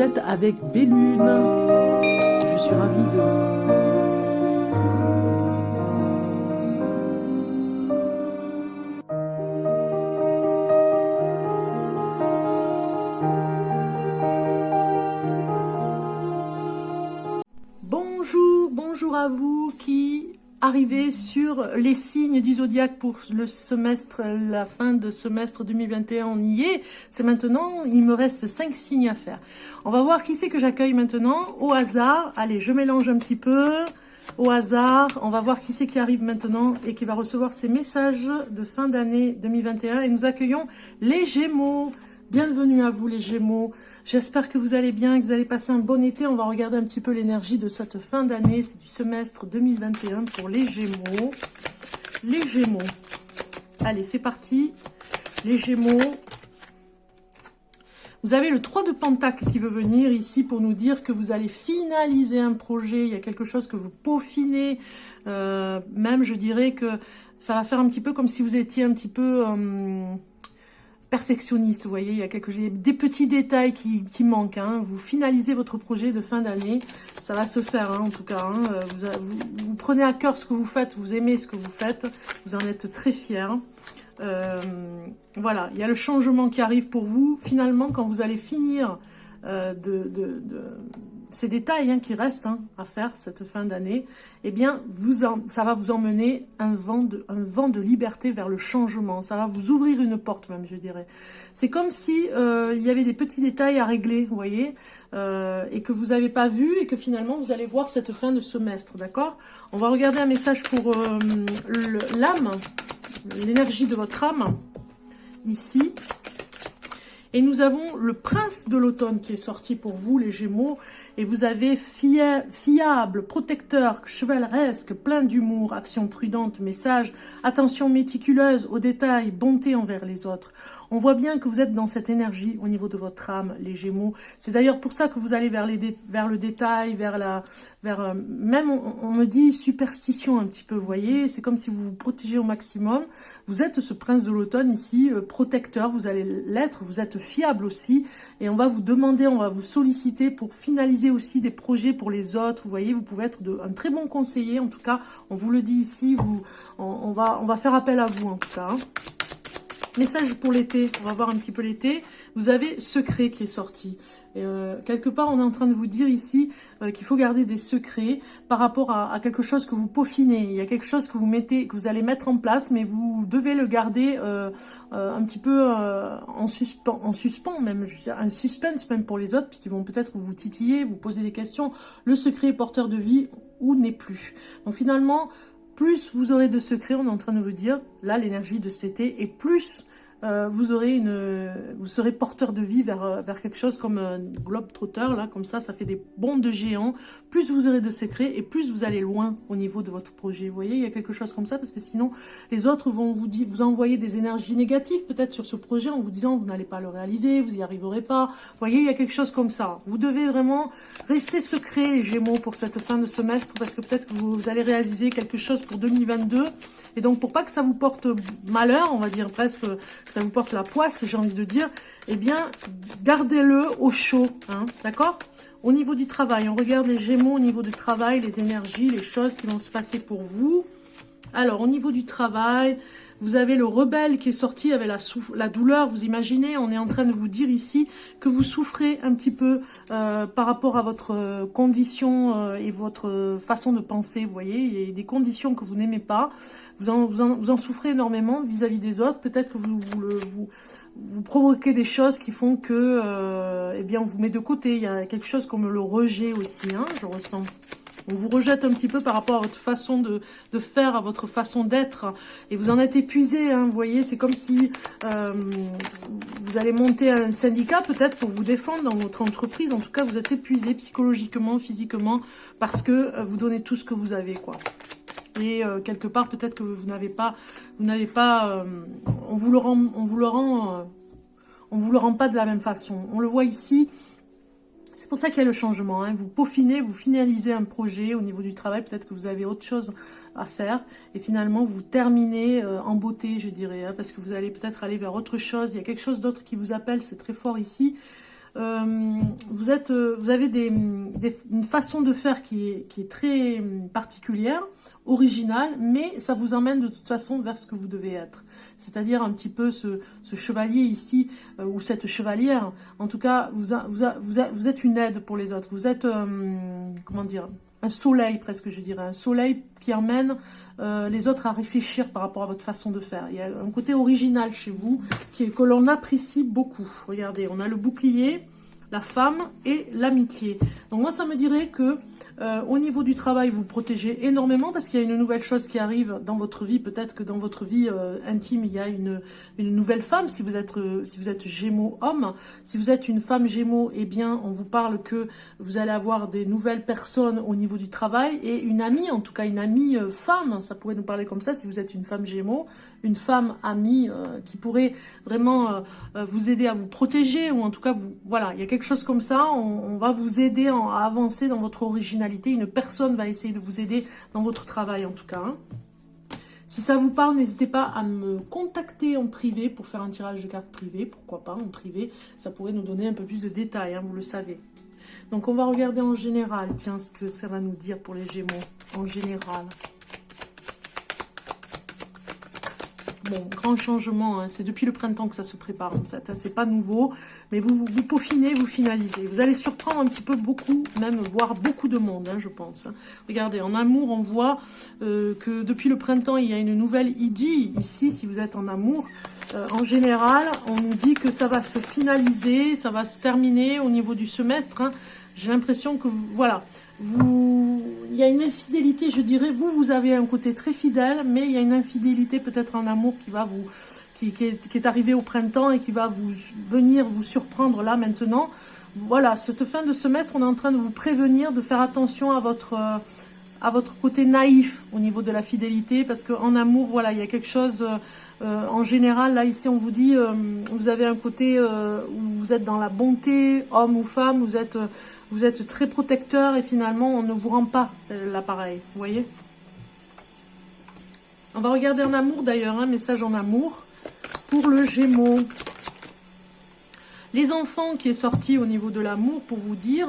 êtes avec Bellune. Je suis ravie de vous. Bonjour à vous qui arrivez sur les signes du zodiaque pour le semestre, la fin de semestre 2021, on y est. C'est maintenant, il me reste 5 signes à faire. On va voir qui c'est que j'accueille maintenant, au hasard. Allez, je mélange un petit peu, au hasard. On va voir qui c'est qui arrive maintenant et qui va recevoir ces messages de fin d'année 2021. Et nous accueillons les Gémeaux. Bienvenue à vous les Gémeaux. J'espère que vous allez bien, que vous allez passer un bon été. On va regarder un petit peu l'énergie de cette fin d'année, du semestre 2021 pour les Gémeaux. Les Gémeaux. Allez, c'est parti. Les Gémeaux. Vous avez le 3 de Pentacle qui veut venir ici pour nous dire que vous allez finaliser un projet. Il y a quelque chose que vous peaufinez. Même, je dirais que ça va faire un petit peu comme si vous étiez un petit peu... perfectionniste, vous voyez, il y a des petits détails qui manquent, hein. Vous finalisez votre projet de fin d'année, ça va se faire, hein, en tout cas, hein. Vous prenez à cœur ce que vous faites, vous aimez ce que vous faites, vous en êtes très fiers. Voilà, il y a le changement qui arrive pour vous, finalement, quand vous allez finir ces détails, hein, qui restent, hein, à faire cette fin d'année, eh bien, ça va vous emmener un vent de liberté vers le changement. Ça va vous ouvrir une porte même, je dirais. C'est comme si il y avait des petits détails à régler, vous voyez, et que vous n'avez pas vu et que finalement vous allez voir cette fin de semestre, d'accord? On va regarder un message pour l'âme, l'énergie de votre âme, ici. Et nous avons le prince de l'automne qui est sorti pour vous, les Gémeaux. Et vous avez fiable, protecteur, chevaleresque, plein d'humour, action prudente, message, attention méticuleuse aux détails, bonté envers les autres. On voit bien que vous êtes dans cette énergie au niveau de votre âme, les Gémeaux. C'est d'ailleurs pour ça que vous allez vers le détail, même on me dit superstition un petit peu, vous voyez. C'est comme si vous vous protégez au maximum. Vous êtes ce prince de l'automne ici, protecteur, vous allez l'être, vous êtes fiable aussi. Et on va vous demander, on va vous solliciter pour finaliser aussi des projets pour les autres. Vous voyez, vous pouvez être un très bon conseiller. En tout cas, on vous le dit ici, on va faire appel à vous en tout cas, hein. Message pour l'été, on va voir un petit peu l'été. Vous avez secret qui est sorti. Quelque part, on est en train de vous dire ici qu'il faut garder des secrets par rapport à quelque chose que vous peaufinez. Il y a quelque chose que vous allez mettre en place, mais vous devez le garder un petit peu en suspens même, un suspense même pour les autres, puisqu'ils vont peut-être vous titiller, vous poser des questions. Le secret est porteur de vie ou n'est plus. Donc finalement, plus vous aurez de secrets, on est en train de vous dire, là, l'énergie de cet été, et plus vous serez porteur de vie vers quelque chose comme un globe-trotteur, là, comme ça fait des bonds de géants. Plus vous aurez de secrets et plus vous allez loin au niveau de votre projet. Vous voyez, il y a quelque chose comme ça, parce que sinon, les autres vont vous envoyer des énergies négatives, peut-être sur ce projet, en vous disant, vous n'allez pas le réaliser, vous n'y arriverez pas. Vous voyez, il y a quelque chose comme ça. Vous devez vraiment rester secret, les Gémeaux, pour cette fin de semestre, parce que peut-être que vous allez réaliser quelque chose pour 2022. Et donc, pour pas que ça vous porte malheur, on va dire presque, que ça vous porte la poisse, j'ai envie de dire, eh bien, gardez-le au chaud, hein, d'accord? Au niveau du travail, on regarde les Gémeaux au niveau du travail, les énergies, les choses qui vont se passer pour vous. Alors, au niveau du travail, vous avez le rebelle qui est sorti avec la douleur. Vous imaginez, on est en train de vous dire ici que vous souffrez un petit peu par rapport à votre condition et votre façon de penser. Vous voyez, il y a des conditions que vous n'aimez pas. Vous en souffrez énormément vis-à-vis des autres. Peut-être que vous provoquez des choses qui font que, eh bien, on vous met de côté. Il y a quelque chose comme le rejet aussi, hein, je ressens. On vous rejette un petit peu par rapport à votre façon de faire, à votre façon d'être. Et vous en êtes épuisé, hein, vous voyez. C'est comme si vous allez monter un syndicat peut-être pour vous défendre dans votre entreprise. En tout cas, vous êtes épuisé psychologiquement, physiquement, parce que vous donnez tout ce que vous avez, quoi. Et quelque part, peut-être que vous n'avez pas, on vous le rend pas de la même façon. On le voit ici. C'est pour ça qu'il y a le changement, hein. Vous peaufinez, vous finalisez un projet au niveau du travail. Peut-être que vous avez autre chose à faire. Et finalement, vous terminez en beauté, je dirais, hein, parce que vous allez peut-être aller vers autre chose. Il y a quelque chose d'autre qui vous appelle, c'est très fort ici. vous avez une façon de faire qui est très particulière, originale, mais ça vous emmène de toute façon vers ce que vous devez être. C'est-à-dire un petit peu ce chevalier ici, ou cette chevalière. En tout cas, vous êtes une aide pour les autres. Vous êtes, comment dire, un soleil presque, je dirais. Un soleil qui emmène les autres à réfléchir par rapport à votre façon de faire. Il y a un côté original chez vous que l'on apprécie beaucoup. Regardez, on a le bouclier, la femme et l'amitié. Donc moi, ça me dirait que au niveau du travail, vous protégez énormément parce qu'il y a une nouvelle chose qui arrive dans votre vie. Peut-être que dans votre vie intime, il y a une nouvelle femme. Si vous êtes Gémeaux homme, si vous êtes une femme Gémeaux, eh bien, on vous parle que vous allez avoir des nouvelles personnes au niveau du travail et une amie, en tout cas une amie femme. Ça pourrait nous parler comme ça si vous êtes une femme Gémeaux, une femme amie qui pourrait vraiment vous aider à vous protéger ou en tout cas, voilà, il y a quelque chose comme ça. On va vous aider à avancer dans votre originalité. Une personne va essayer de vous aider dans votre travail en tout cas. Hein. Si ça vous parle, n'hésitez pas à me contacter en privé pour faire un tirage de cartes privé. Pourquoi pas en privé, ça pourrait nous donner un peu plus de détails, hein, vous le savez. Donc on va regarder en général, tiens, ce que ça va nous dire pour les Gémeaux, en général. Bon, grand changement, hein. C'est depuis le printemps que ça se prépare en fait, hein. C'est pas nouveau, mais vous peaufinez, vous finalisez. Vous allez surprendre un petit peu beaucoup, même voir beaucoup de monde, hein, je pense. Hein. Regardez, en amour, on voit que depuis le printemps, il y a une nouvelle idylle ici, si vous êtes en amour. En général, on nous dit que ça va se finaliser, ça va se terminer au niveau du semestre. Hein. J'ai l'impression que, voilà, il y a une infidélité, je dirais, vous avez un côté très fidèle, mais il y a une infidélité peut-être en amour qui est arrivée au printemps et qui va venir vous surprendre là maintenant. Voilà, cette fin de semestre, on est en train de vous prévenir de faire attention à votre côté naïf au niveau de la fidélité, parce qu'en amour, voilà, il y a quelque chose, en général, là ici on vous dit, vous avez un côté où vous êtes dans la bonté, homme ou femme, vous êtes très protecteur et finalement on ne vous rend pas l'appareil, vous voyez. On va regarder en amour d'ailleurs, un message en amour pour le Gémeaux. Les enfants qui est sorti au niveau de l'amour pour vous dire...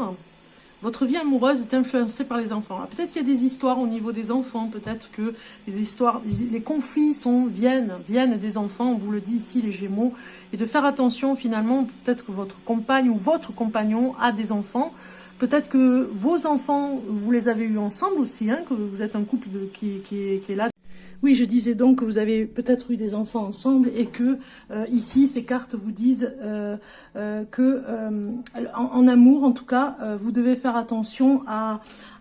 Votre vie amoureuse est influencée par les enfants. Peut-être qu'il y a des histoires au niveau des enfants, peut-être que les conflits viennent des enfants, on vous le dit ici les Gémeaux, et de faire attention finalement, peut-être que votre compagne ou votre compagnon a des enfants, peut-être que vos enfants, vous les avez eus ensemble aussi, hein, que vous êtes un couple qui est là. Oui, je disais donc que vous avez peut-être eu des enfants ensemble et que ici, ces cartes vous disent que en amour, en tout cas, vous devez faire attention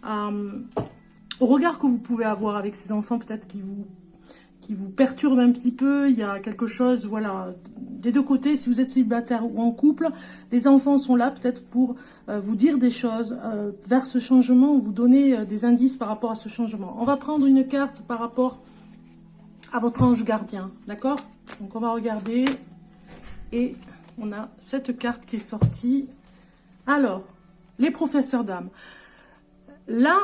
au regard que vous pouvez avoir avec ces enfants, peut-être qui vous perturbe un petit peu. Il y a quelque chose, voilà, des deux côtés, si vous êtes célibataire ou en couple, les enfants sont là peut-être pour vous dire des choses vers ce changement, vous donner des indices par rapport à ce changement. On va prendre une carte par rapport à votre ange gardien, d'accord? Donc on va regarder et on a cette carte qui est sortie. Alors, les professeurs d'âme. Là,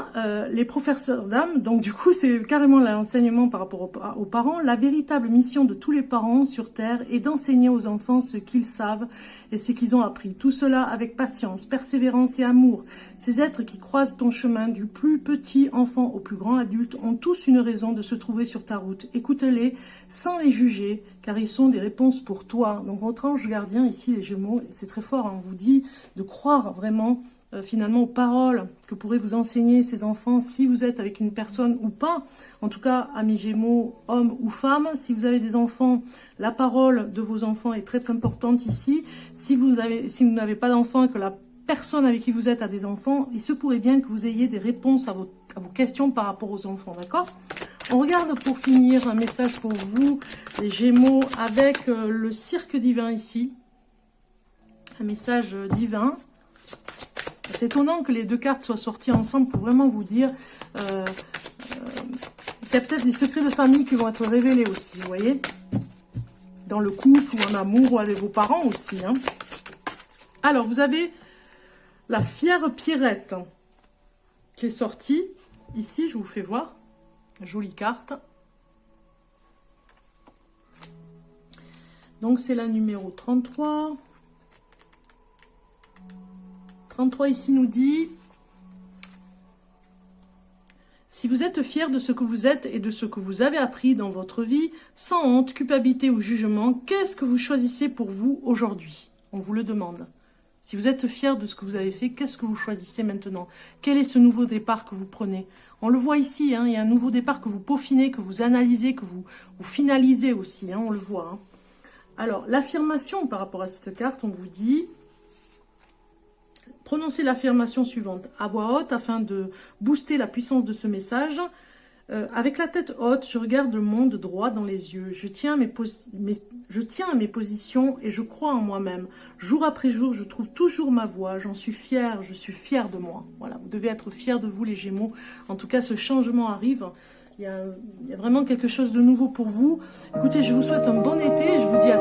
les professeurs d'âme, donc du coup, c'est carrément l'enseignement par rapport aux parents. La véritable mission de tous les parents sur Terre est d'enseigner aux enfants ce qu'ils savent et ce qu'ils ont appris. Tout cela avec patience, persévérance et amour. Ces êtres qui croisent ton chemin, du plus petit enfant au plus grand adulte, ont tous une raison de se trouver sur ta route. Écoute-les sans les juger, car ils sont des réponses pour toi. Donc votre ange gardien, ici, les Gémeaux, c'est très fort, hein, on vous dit de croire vraiment finalement aux paroles que pourraient vous enseigner ces enfants, si vous êtes avec une personne ou pas. En tout cas, amis Gémeaux, hommes ou femmes, si vous avez des enfants, la parole de vos enfants est très importante ici. Si vous n'avez pas d'enfants et que la personne avec qui vous êtes a des enfants, il se pourrait bien que vous ayez des réponses à vos questions par rapport aux enfants, d'accord? On regarde pour finir un message pour vous, les Gémeaux, avec le cirque divin ici. Un message divin. C'est étonnant que les deux cartes soient sorties ensemble pour vraiment vous dire qu'il y a peut-être des secrets de famille qui vont être révélés aussi, vous voyez, dans le couple ou en amour ou avec vos parents aussi. Hein. Alors, vous avez la fière Pierrette qui est sortie. Ici, je vous fais voir. Jolie carte. Donc, c'est la numéro 33. 33 ici nous dit... Si vous êtes fier de ce que vous êtes et de ce que vous avez appris dans votre vie, sans honte, culpabilité ou jugement, qu'est-ce que vous choisissez pour vous aujourd'hui? On vous le demande. Si vous êtes fier de ce que vous avez fait, qu'est-ce que vous choisissez maintenant? Quel est ce nouveau départ que vous prenez? On le voit ici, hein, il y a un nouveau départ que vous peaufinez, que vous analysez, que vous finalisez aussi, hein, on le voit. Hein. Alors, l'affirmation par rapport à cette carte, on vous dit... Prononcez l'affirmation suivante à voix haute afin de booster la puissance de ce message. Avec la tête haute, je regarde le monde droit dans les yeux. Je tiens à mes positions et je crois en moi-même. Jour après jour, je trouve toujours ma voie. J'en suis fière, je suis fière de moi. Voilà, vous devez être fiers de vous les Gémeaux. En tout cas, ce changement arrive. Il y a vraiment quelque chose de nouveau pour vous. Écoutez, je vous souhaite un bon été et je vous dis à